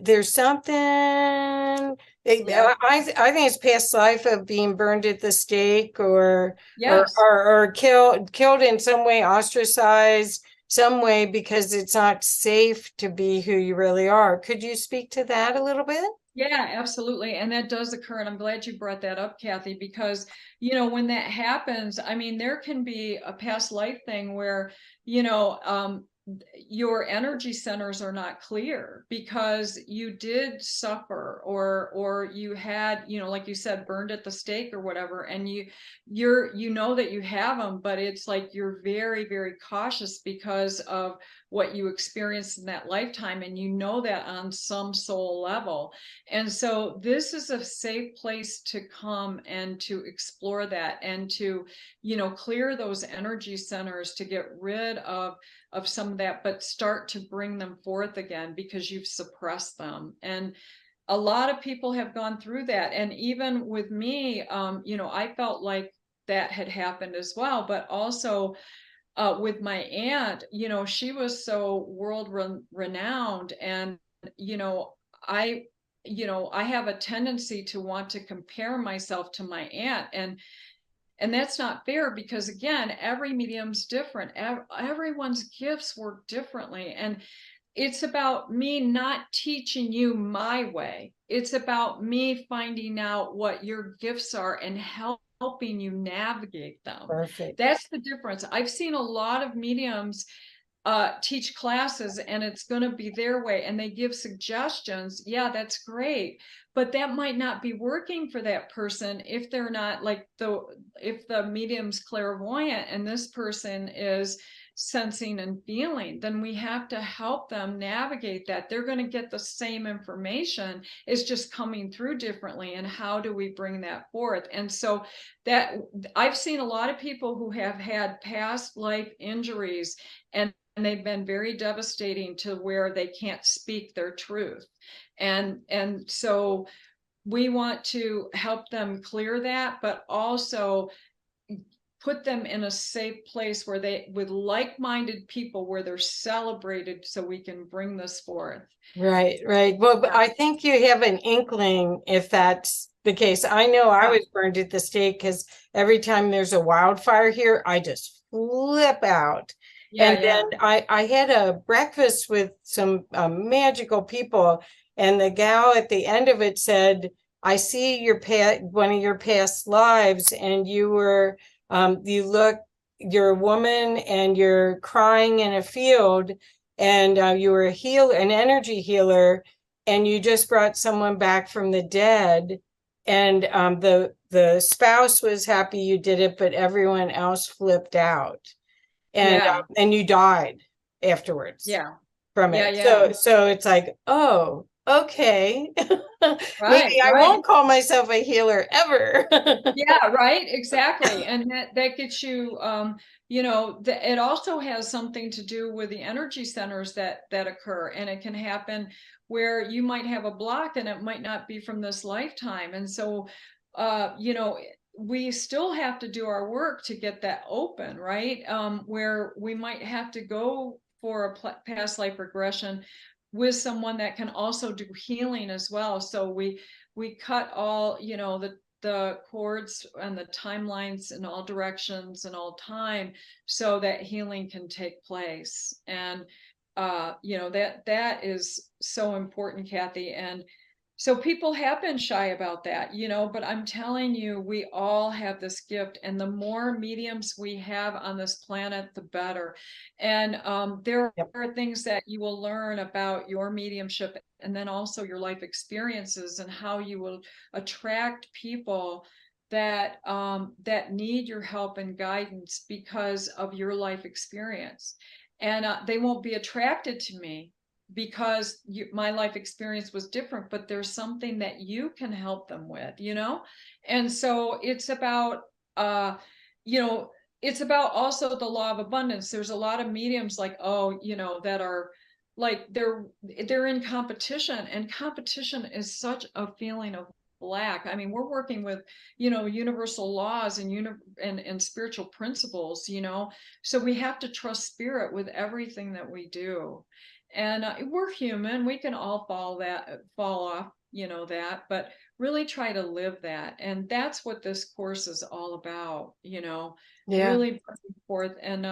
there's something. Yeah. I think it's past life of being burned at the stake Yes. or killed in some way, ostracized some way because it's not safe to be who you really are. Could you speak to that a little bit? Yeah, absolutely. And that does occur. And I'm glad you brought that up, Kathy, because, when that happens, I mean, there can be a past life thing where, your energy centers are not clear because you did suffer, or you had, like you said, burned at the stake or whatever. And you know that you have them, but it's like you're very, very cautious because of what you experienced in that lifetime. And you know that on some soul level. And so this is a safe place to come and to explore that and to, clear those energy centers to get rid of some of that, but start to bring them forth again because you've suppressed them. And a lot of people have gone through that. And even with me, I felt like that had happened as well, but also with my aunt, she was so renowned, and you know, I, I have a tendency to want to compare myself to my aunt, and that's not fair because again, every medium's different. Everyone's gifts work differently, and it's about me not teaching you my way. It's about me finding out what your gifts are and helping you navigate them. Perfect. That's the difference. I've seen a lot of mediums teach classes and it's going to be their way and they give suggestions. Yeah, that's great. But that might not be working for that person if they're not like if the medium's clairvoyant and this person is sensing and feeling, then we have to help them navigate that. They're going to get the same information, it's just coming through differently. And how do we bring that forth? And so that I've seen a lot of people who have had past life injuries, and they've been very devastating to where they can't speak their truth. And so we want to help them clear that, but also put them in a safe place where they, with like-minded people, where they're celebrated, so we can bring this forth. Right, right. Well, but Yeah. I think you have an inkling if that's the case. I know I Yeah. was burned at the stake because every time there's a wildfire here, I just flip out. Yeah, And yeah. then I had a breakfast with some magical people, and the gal at the end of it said, I see one of your past lives, and you look, you're a woman and you're crying in a field, and you were an energy healer, and you just brought someone back from the dead, and the spouse was happy you did it, but everyone else flipped out, Yeah, and you died afterwards yeah, from yeah, it. yeah. So it's like, oh, okay. Right, Maybe I right. won't call myself a healer ever. Yeah, right, exactly. And that gets you, it also has something to do with the energy centers that occur, and it can happen where you might have a block and it might not be from this lifetime. And so, we still have to do our work to get that open, right? Where we might have to go for a past life regression with someone that can also do healing as well. So we cut all, the cords and the timelines in all directions and all time so that healing can take place. And that is so important, Kathy. And so people have been shy about that, but I'm telling you, we all have this gift, and the more mediums we have on this planet, the better. And there Yep. are things that you will learn about your mediumship, and then also your life experiences, and how you will attract people that need your help and guidance because of your life experience. And they won't be attracted to me because my life experience was different, but there's something that you can help them with, And so it's about, you know, it's about also the law of abundance. There's a lot of mediums like, that are like, they're in competition, and competition is such a feeling of lack. I mean, we're working with, universal laws and spiritual principles, so we have to trust spirit with everything that we do. And we're human, we can all fall off, that, but really try to live that. And that's what this course is all about, Yeah. really putting forth. And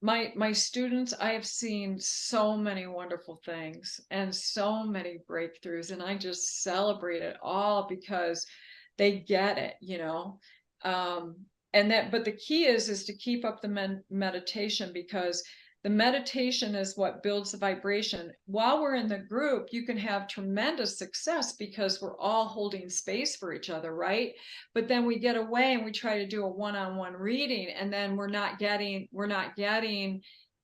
my students, I have seen so many wonderful things and so many breakthroughs, and I just celebrate it all because they get it, um, but the key is to keep up the meditation, because the meditation is what builds the vibration. While we're in the group, you can have tremendous success because we're all holding space for each other, right? But then we get away and we try to do a one-on-one reading, and then we're not getting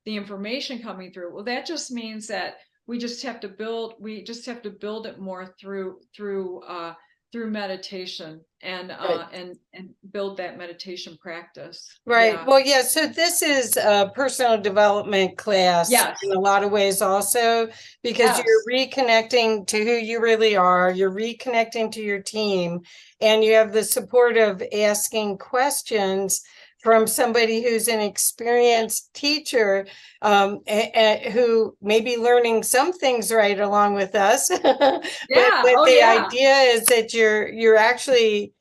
the information coming through. Well, that just means that we just have to build it more through meditation, and Right. build that meditation practice. Right. Yeah. Well, yeah. So this is a personal development class Yes. in a lot of ways also, because you're Yes. reconnecting to who you really are. You're reconnecting to your team, and you have the support of asking questions from somebody who's an experienced teacher, who may be learning some things right along with us. but Yeah. Oh, the yeah. idea is that you're actually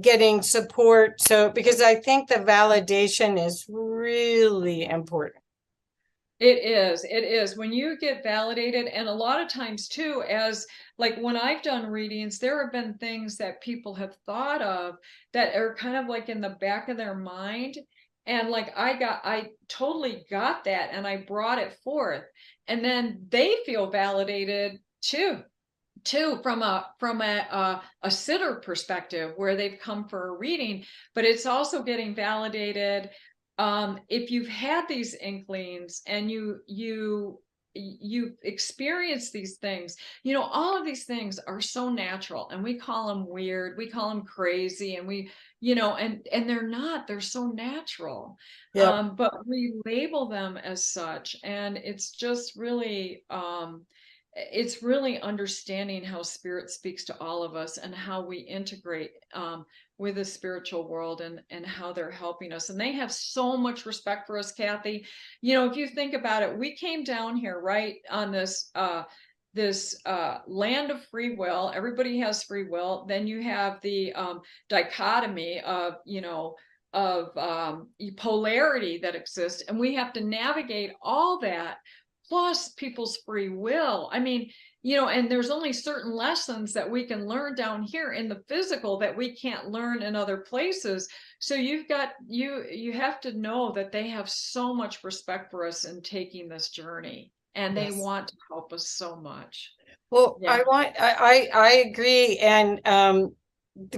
getting support. So, because I think the validation is really important. It is. It is. When you get validated, and a lot of times too, as like when I've done readings, there have been things that people have thought of that are kind of like in the back of their mind. And like I totally got that, and I brought it forth. And then they feel validated too, from a sitter perspective, where they've come for a reading. But it's also getting validated, if you've had these inklings and you experience these things. All of these things are so natural, and we call them weird, we call them crazy, and and they're so natural. Yep. But we label them as such, and it's really understanding how spirit speaks to all of us, and how we integrate with the spiritual world, and how they're helping us. And they have so much respect for us, Kathy. If you think about it, we came down here right on this land of free will. Everybody has free will. Then you have the dichotomy of, polarity that exists, and we have to navigate all that, plus people's free will. I mean, and there's only certain lessons that we can learn down here in the physical that we can't learn in other places. So you have to know that they have so much respect for us in taking this journey, and they Yes. want to help us so much. Well, Yeah. I agree. And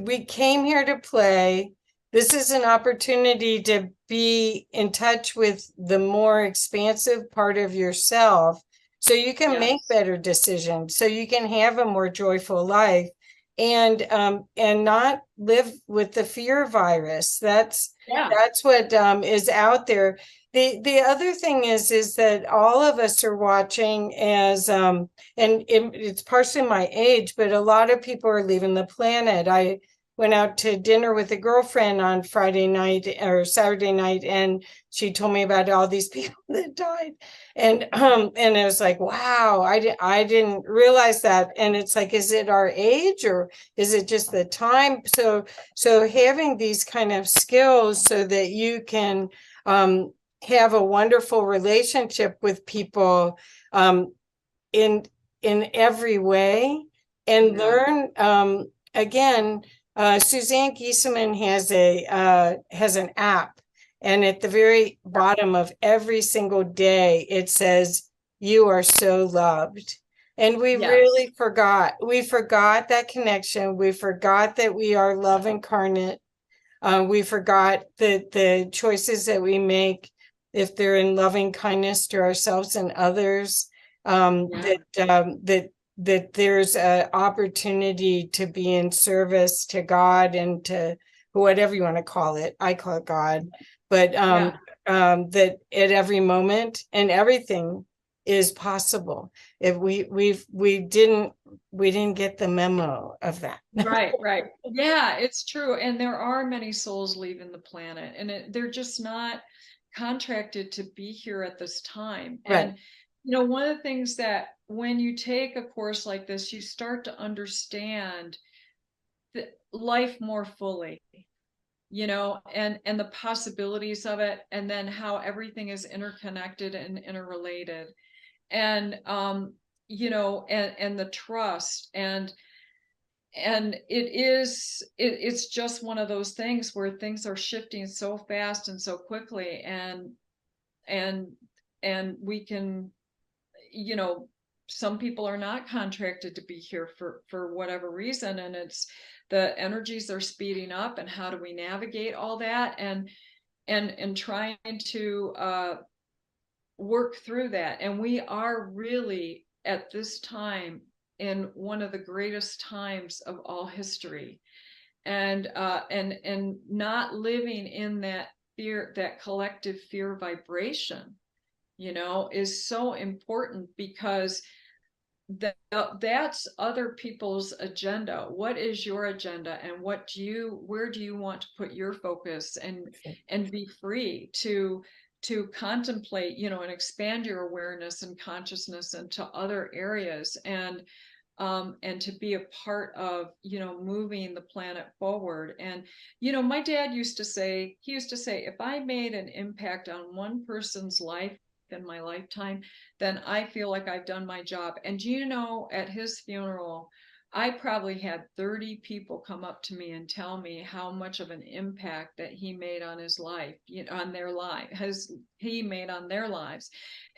we came here to play. This is an opportunity to be in touch with the more expansive part of yourself so you can make Yes. better decisions, so you can have a more joyful life and not live with the fear virus. That's Yeah. what is out there. The other thing is that all of us are watching as and it's partially my age, but a lot of people are leaving the planet. I went out to dinner with a girlfriend on Friday night or Saturday night, and she told me about all these people that died. And it was like, wow, I didn't realize that. And it's like, is it our age or is it just the time? So having these kind of skills so that you can have a wonderful relationship with people in every way and Yeah. learn again. Suzanne Giesemann has an app, and at the very bottom of every single day it says, "You are so loved." And we Yes. really forgot. We forgot that connection. We forgot that we are love incarnate. We forgot that the choices that we make, if they're in loving kindness to ourselves and others, Yeah. that there's an opportunity to be in service to God and to whatever you want to call it. I call it God, but Yeah. that at every moment and everything is possible. If we didn't get the memo of that. Right, right. Yeah, it's true. And there are many souls leaving the planet, and they're just not contracted to be here at this time. Right. And, one of the things that when you take a course like this, you start to understand life more fully, and the possibilities of it, and then how everything is interconnected and interrelated. And, and the trust and it's just one of those things where things are shifting so fast and so quickly, and we can, some people are not contracted to be here for whatever reason, and it's the energies are speeding up, and how do we navigate all that, and trying to work through that. And we are really at this time in one of the greatest times of all history, and not living in that fear, that collective fear vibration, is so important, because that's other people's agenda. What is your agenda, and where do you want to put your focus, and be free to contemplate, and expand your awareness and consciousness into other areas, and to be a part of, moving the planet forward. And, my dad used to say, if I made an impact on one person's life in my lifetime, then I feel like I've done my job. And at his funeral, I probably had 30 people come up to me and tell me how much of an impact that he made on his life, on their life, he made on their lives.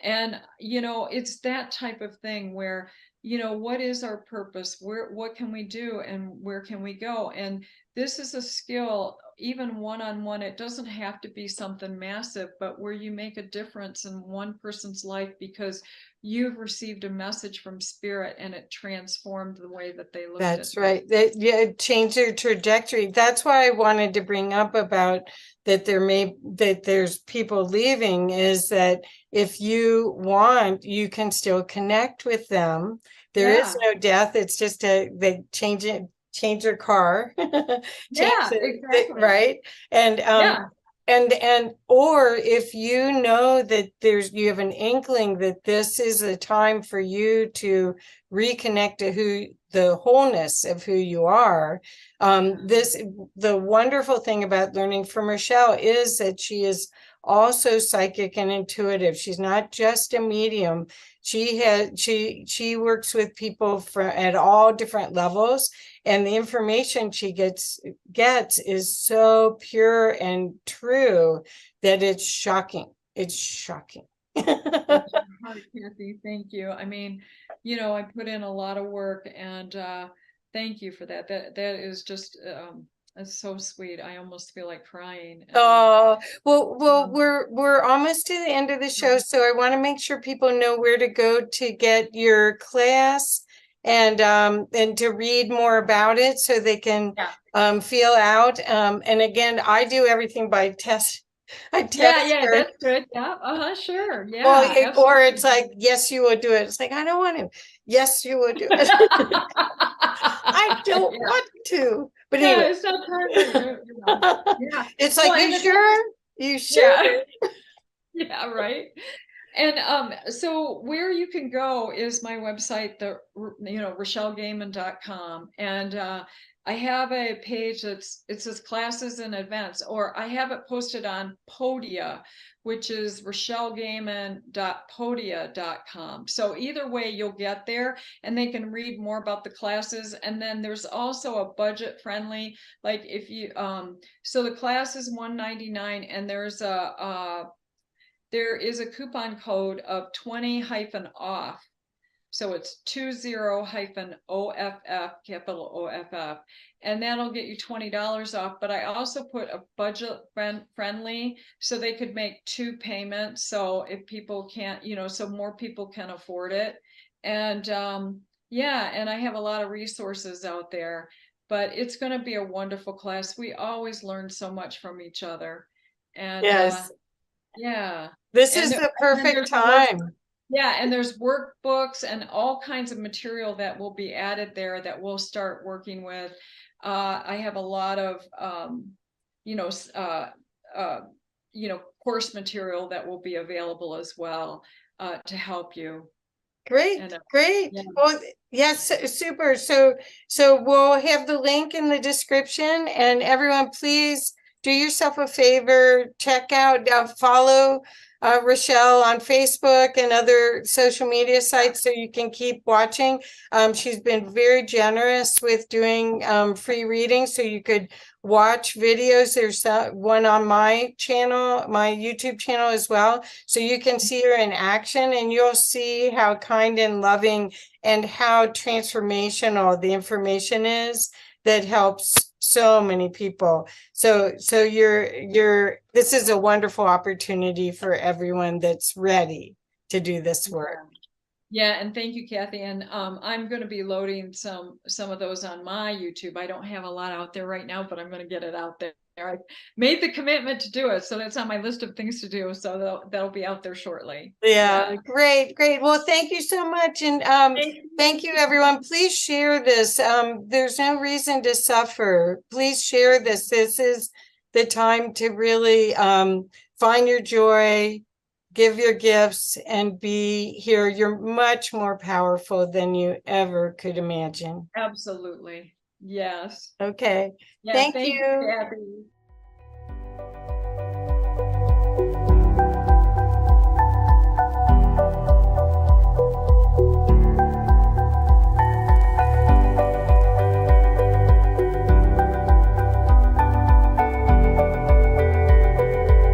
And, it's that type of thing where, what is our purpose? What can we do, and where can we go? And this is a skill, even one-on-one. It doesn't have to be something massive, but where you make a difference in one person's life because you've received a message from spirit and it transformed the way that they looked at That's things. right. It changed their trajectory. That's why I wanted to bring up about that there's people leaving, is that if you want, you can still connect with them. There is Yeah. no death. It's just they change their car, change Yeah, exactly. right? And Yeah. or if you know that you have an inkling that this is a time for you to reconnect to the wholeness of who you are. The wonderful thing about learning from Rachelle is that she is also psychic and intuitive. She's not just a medium. She works with people at all different levels, and the information she gets is so pure and true that it's shocking. It's shocking. Kathy, thank you. I mean, I put in a lot of work, and thank you for that. That is just that's so sweet. I almost feel like crying. Oh, well, we're almost to the end of the show, so I want to make sure people know where to go to get your class and to read more about it so they can feel out. And again, I do everything by test. I test Yeah, her. that's good. Yeah, sure. Yeah, well, or it's like, yes, you will do it. It's like, I don't want to. Yes, you will do it. I don't want to. But anyway, it's not time. Yeah, it's like, you sure? You sure? Yeah, right. And so where you can go is my website, RachelleGehman.com. And I have a page it says classes and events, or I have it posted on Podia, which is RachelleGehman.podia.com. So either way, you'll get there and they can read more about the classes. And then there's also a budget friendly, like if you, so the class is $199, and there is a coupon code of 20-off. So it's 20-OFF, capital OFF, and that'll get you $20 off. But I also put a budget friendly, so they could make 2 payments. So if people can't, so more people can afford it. And and I have a lot of resources out there, but it's going to be a wonderful class. We always learn so much from each other. And yes. Yeah. This is the perfect time. Yeah, and there's workbooks and all kinds of material that will be added there that we'll start working with. I have a lot of course material that will be available as well to help you. Great, great. Yeah. Well, yes, super. So we'll have the link in the description, and everyone, please do yourself a favor, check out, follow Rachelle on Facebook and other social media sites so you can keep watching. She's been very generous with doing free readings, so you could watch videos. There's one on my channel, my YouTube channel as well. So you can see her in action, and you'll see how kind and loving and how transformational the information is that helps so many people. So this is a wonderful opportunity for everyone that's ready to do this work. Yeah, and thank you, Kathy. And I'm going to be loading some of those on my YouTube. I don't have a lot out there right now, but I'm going to get it out there. I made the commitment to do it, so that's on my list of things to do. So that'll be out there shortly. Yeah, great. Well, thank you so much, and thank you, everyone. Please share this. There's no reason to suffer. Please share this. This is the time to really find your joy, give your gifts, and be here. You're much more powerful than you ever could imagine. Absolutely. Yes. Okay. Yeah, thank you. Kathy.